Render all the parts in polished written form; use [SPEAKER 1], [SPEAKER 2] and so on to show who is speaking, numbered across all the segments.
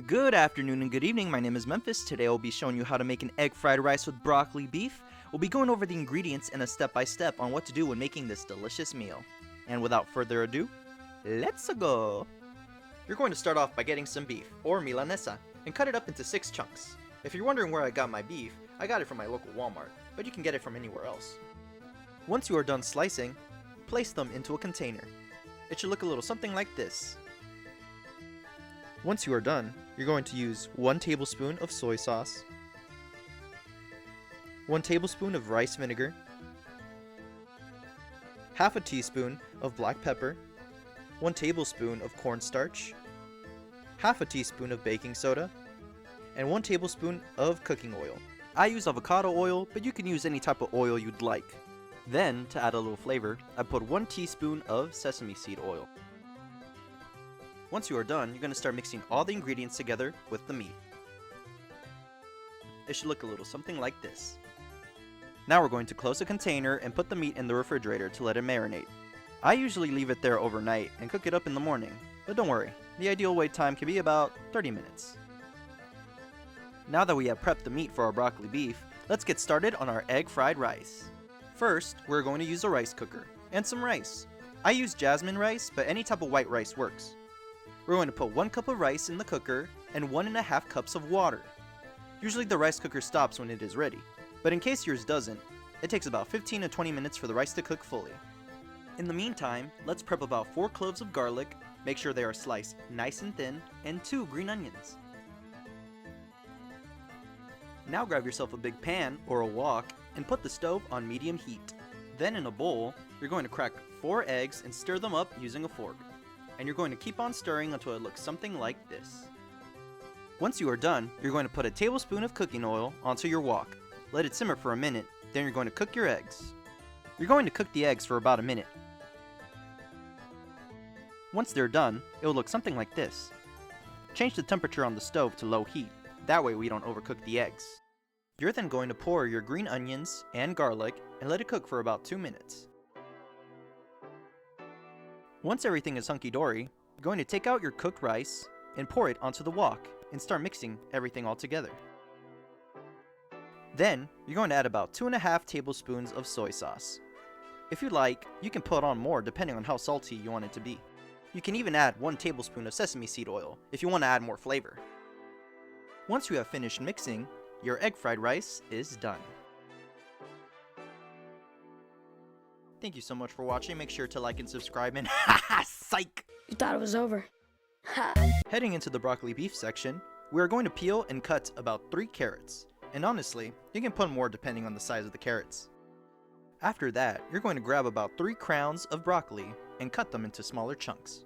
[SPEAKER 1] Good afternoon and good evening, my name is Memphis. Today I'll be showing you how to make an egg fried rice with broccoli beef. We'll be going over the ingredients and a step-by-step on what to do when making this delicious meal. And without further ado, let's go! You're going to start off by getting some beef, or Milanesa, and cut it up into 6 chunks. If you're wondering where I got my beef, I got it from my local Walmart, but you can get it from anywhere else. Once you are done slicing, place them into a container. It should look a little something like this. Once you are done, you're going to use 1 tablespoon of soy sauce, 1 tablespoon of rice vinegar, half a teaspoon of black pepper, 1 tablespoon of cornstarch, half a teaspoon of baking soda, and 1 tablespoon of cooking oil. I use avocado oil, but you can use any type of oil you'd like. Then, to add a little flavor, I put 1 teaspoon of sesame seed oil. Once you are done, you're going to start mixing all the ingredients together with the meat. It should look a little something like this. Now we're going to close the container and put the meat in the refrigerator to let it marinate. I usually leave it there overnight and cook it up in the morning, but don't worry, the ideal wait time can be about 30 minutes. Now that we have prepped the meat for our broccoli beef, let's get started on our egg fried rice. First, we're going to use a rice cooker and some rice. I use Jasmin Rice, but any type of white rice works. We're going to put 1 cup of rice in the cooker and 1.5 cups of water. Usually the rice cooker stops when it is ready, but in case yours doesn't, it takes about 15 to 20 minutes for the rice to cook fully. In the meantime, let's prep about 4 cloves of garlic, make sure they are sliced nice and thin, and 2 green onions. Now grab yourself a big pan or a wok and put the stove on medium heat. Then in a bowl, you're going to crack 4 eggs and stir them up using a fork. And you're going to keep on stirring until it looks something like this. Once you are done, you're going to put a tablespoon of cooking oil onto your wok. Let it simmer for a minute, then you're going to cook your eggs. You're going to cook the eggs for about a minute. Once they're done, it will look something like this. Change the temperature on the stove to low heat, that way we don't overcook the eggs. You're then going to pour your green onions and garlic and let it cook for about 2 minutes. Once everything is hunky-dory, you're going to take out your cooked rice and pour it onto the wok and start mixing everything all together. Then, you're going to add about 2.5 tablespoons of soy sauce. If you like, you can put on more depending on how salty you want it to be. You can even add 1 tablespoon of sesame seed oil if you want to add more flavor. Once you have finished mixing, your egg fried rice is done. Thank you so much for watching. Make sure to like and subscribe and psych!
[SPEAKER 2] You thought it was over. Ha!
[SPEAKER 1] Heading into the broccoli beef section, we are going to peel and cut about 3 carrots. And honestly, you can put more depending on the size of the carrots. After that, you're going to grab about 3 crowns of broccoli and cut them into smaller chunks.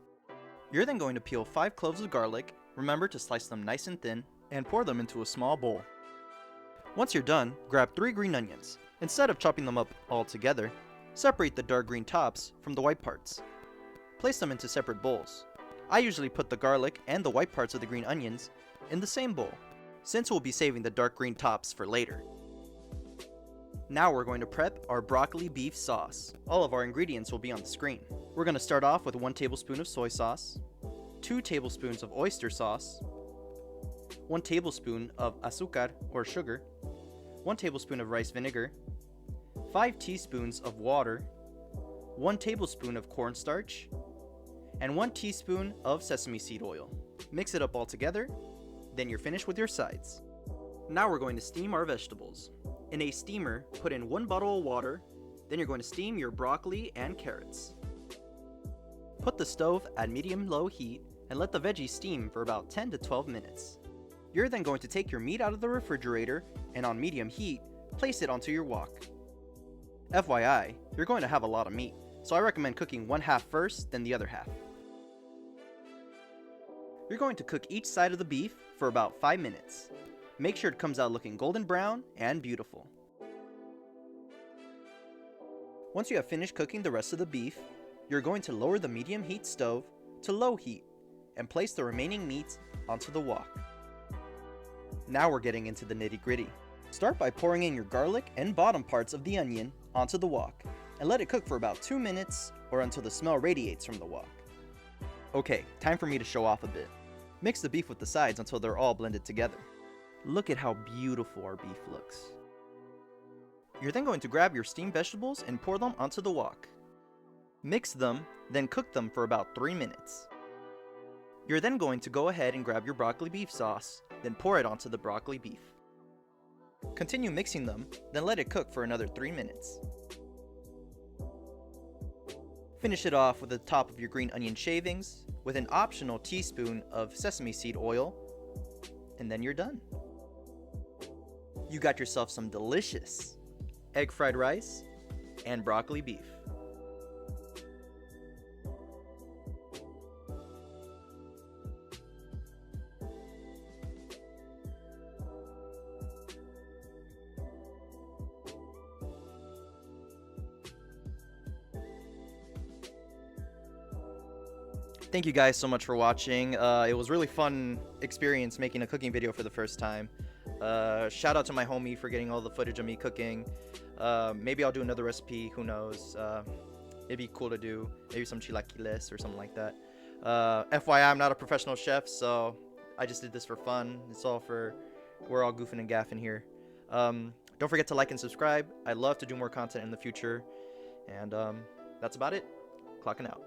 [SPEAKER 1] You're then going to peel 5 cloves of garlic, remember to slice them nice and thin, and pour them into a small bowl. Once you're done, grab 3 green onions. Instead of chopping them up all together, separate the dark green tops from the white parts. Place them into separate bowls. I usually put the garlic and the white parts of the green onions in the same bowl, since we'll be saving the dark green tops for later. Now we're going to prep our broccoli beef sauce. All of our ingredients will be on the screen. We're going to start off with 1 tablespoon of soy sauce, 2 tablespoons of oyster sauce, 1 tablespoon of azúcar or sugar, 1 tablespoon of rice vinegar, 5 teaspoons of water, 1 tablespoon of cornstarch, and 1 teaspoon of sesame seed oil. Mix it up all together, then you're finished with your sides. Now we're going to steam our vegetables. In a steamer, put in 1 bottle of water, then you're going to steam your broccoli and carrots. Put the stove at medium-low heat and let the veggies steam for about 10 to 12 minutes. You're then going to take your meat out of the refrigerator and on medium heat, place it onto your wok. FYI, you're going to have a lot of meat, so I recommend cooking 1/2 first, then the other half. You're going to cook each side of the beef for about 5 minutes. Make sure it comes out looking golden brown and beautiful. Once you have finished cooking the rest of the beef, you're going to lower the medium heat stove to low heat and place the remaining meat onto the wok. Now we're getting into the nitty-gritty. Start by pouring in your garlic and bottom parts of the onion onto the wok and let it cook for about 2 minutes or until the smell radiates from the wok. Okay, time for me to show off a bit. Mix the beef with the sides until they're all blended together. Look at how beautiful our beef looks. You're then going to grab your steamed vegetables and pour them onto the wok. Mix them, then cook them for about 3 minutes. You're then going to go ahead and grab your broccoli beef sauce, then pour it onto the broccoli beef. Continue mixing them, then let it cook for another 3 minutes. Finish it off with the top of your green onion shavings, with an optional teaspoon of sesame seed oil, and then you're done. You got yourself some delicious egg fried rice and broccoli beef. Thank you guys so much for watching. It was really fun experience making a cooking video for the first time. Shout out to my homie for getting all the footage of me cooking. Maybe I'll do another recipe, who knows. It'd be cool to do maybe some chilaquiles or something like that. FYI, I'm not a professional chef, so I just did this for fun. We're all goofing and gaffing here. Don't forget to like and subscribe. I'd love to do more content in the future. And that's about it. Clocking out.